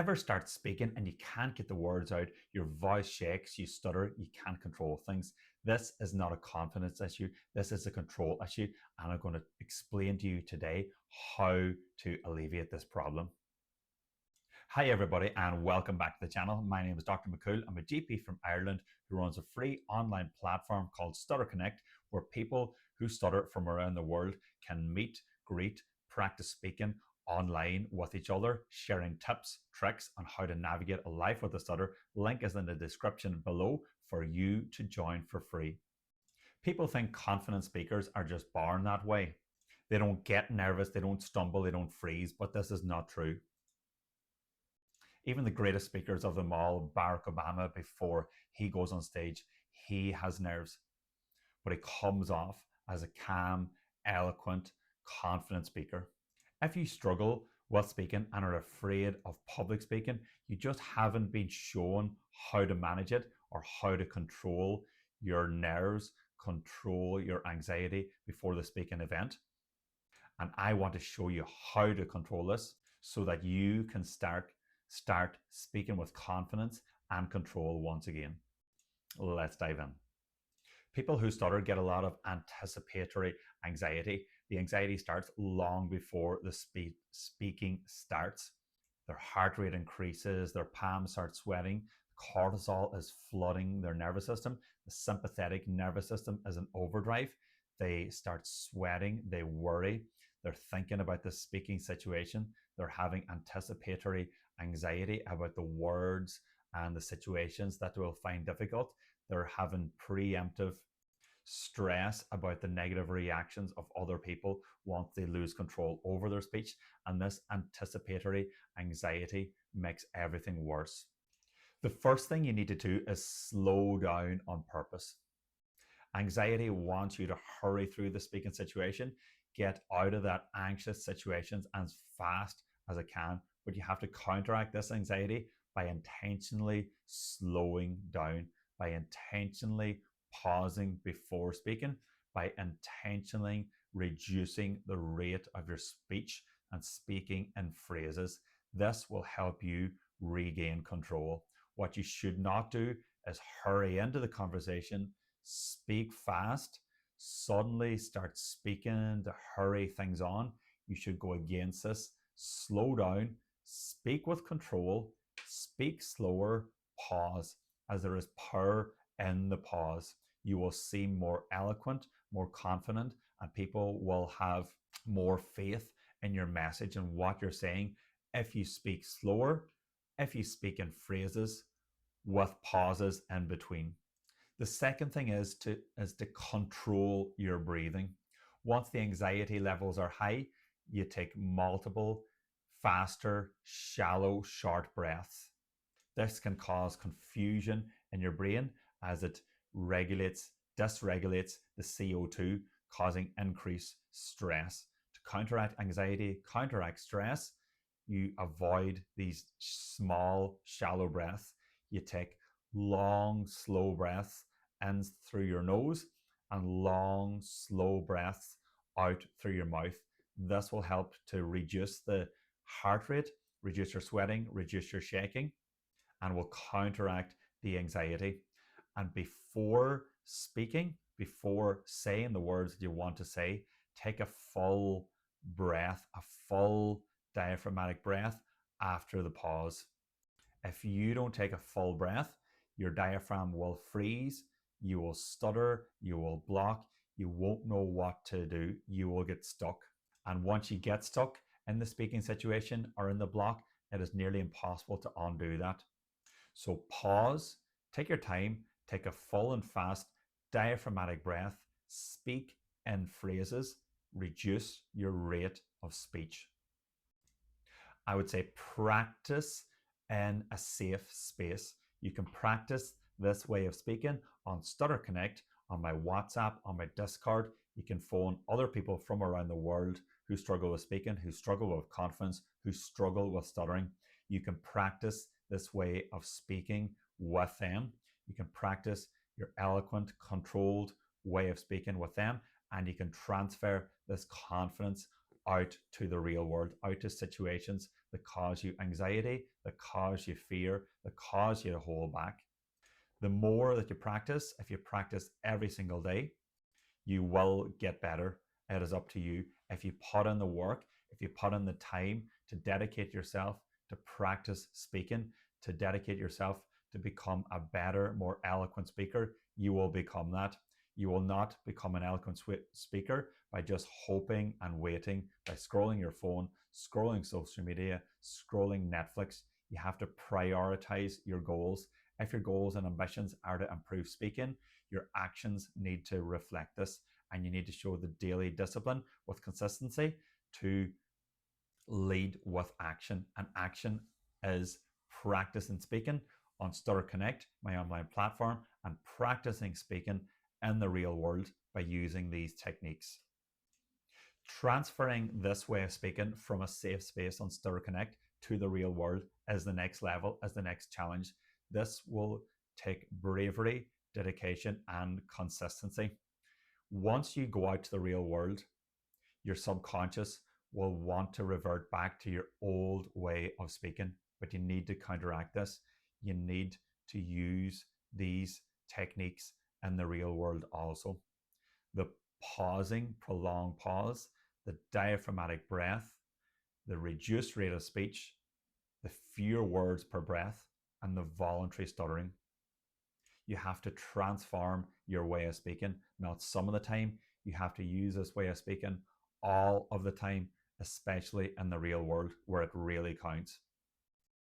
Ever start speaking and you can't get the words out, your voice shakes, you stutter, you can't control things. This is not a confidence issue, this is a control issue, and I'm going to explain to you today how to alleviate this problem. Hi everybody and welcome back to the channel. My name is Dr. McCool. I'm a GP from Ireland who runs a free online platform called Stutter Connect, where people who stutter from around the world can meet, greet, practice speaking online with each other, sharing tips, tricks on how to navigate a life with a stutter. Link is in the description below for you to join for free. People think confident speakers are just born that way. They don't get nervous, they don't stumble, they don't freeze, but this is not true. Even the greatest speakers of them all, Barack Obama, before he goes on stage, he has nerves, but he comes off as a calm, eloquent, confident speaker. If you struggle with speaking and are afraid of public speaking, you just haven't been shown how to manage it or how to control your nerves, control your anxiety before the speaking event. And I want to show you how to control this so that you can start speaking with confidence and control once again. Let's dive in. People who stutter get a lot of anticipatory anxiety. The anxiety starts long before the speaking starts. Their heart rate increases, their palms start sweating, cortisol is flooding their nervous system. The sympathetic nervous system is in overdrive. They start sweating, they worry, they're thinking about the speaking situation, they're having anticipatory anxiety about the words and the situations that they will find difficult. They're having preemptive stress about the negative reactions of other people once they lose control over their speech. And this anticipatory anxiety makes everything worse. The first thing you need to do is slow down on purpose. Anxiety wants you to hurry through the speaking situation, get out of that anxious situations as fast as it can, but you have to counteract this anxiety by intentionally slowing down, by intentionally pausing before speaking, by intentionally reducing the rate of your speech and speaking in phrases. This will help you regain control. What you should not do is hurry into the conversation, speak fast, suddenly start speaking to hurry things on. You should go against this. Slow down, speak with control, speak slower, pause, as there is power in the pause. You will seem more eloquent, more confident, and people will have more faith in your message and what you're saying if you speak slower, if you speak in phrases with pauses in between. The second thing is to control your breathing. Once the anxiety levels are high, you take multiple, faster, shallow, short breaths. This can cause confusion in your brain as it dysregulates the CO2, causing increased stress. To counteract anxiety, counteract stress, you avoid these small, shallow breaths. You take long, slow breaths in through your nose and long, slow breaths out through your mouth. This will help to reduce the heart rate, reduce your sweating, reduce your shaking, and will counteract the anxiety. And before speaking, before saying the words that you want to say, take a full breath, a full diaphragmatic breath after the pause. If you don't take a full breath, your diaphragm will freeze, you will stutter, you will block, you won't know what to do, you will get stuck. And once you get stuck in the speaking situation or in the block, it is nearly impossible to undo that. So pause, take your time, take a full and fast diaphragmatic breath, speak in phrases, reduce your rate of speech. I would say practice in a safe space. You can practice this way of speaking on Stutter Connect, on my WhatsApp, on my Discord. You can phone other people from around the world who struggle with speaking, who struggle with confidence, who struggle with stuttering. You can practice this way of speaking with them. You can practice your eloquent, controlled way of speaking with them, and you can transfer this confidence out to the real world, out to situations that cause you anxiety, that cause you fear, that cause you to hold back. The more that you practice, if you practice every single day, you will get better. It is up to you. If you put in the work, if you put in the time to dedicate yourself to practice speaking, to dedicate yourself to become a better, more eloquent speaker, you will become that. You will not become an eloquent speaker by just hoping and waiting, by scrolling your phone, scrolling social media, scrolling Netflix. You have to prioritize your goals. If your goals and ambitions are to improve speaking, your actions need to reflect this, and you need to show the daily discipline with consistency to lead with action. And action is practicing speaking on Stutter Connect, my online platform, and practicing speaking in the real world by using these techniques. Transferring this way of speaking from a safe space on Stutter Connect to the real world is the next level, as the next challenge. This will take bravery, dedication, and consistency. Once you go out to the real world, your subconscious will want to revert back to your old way of speaking, but you need to counteract this. You need to use these techniques in the real world also. The pausing, prolonged pause, the diaphragmatic breath, the reduced rate of speech, the fewer words per breath, and the voluntary stuttering. You have to transform your way of speaking, not some of the time. You have to use this way of speaking all of the time, especially in the real world where it really counts.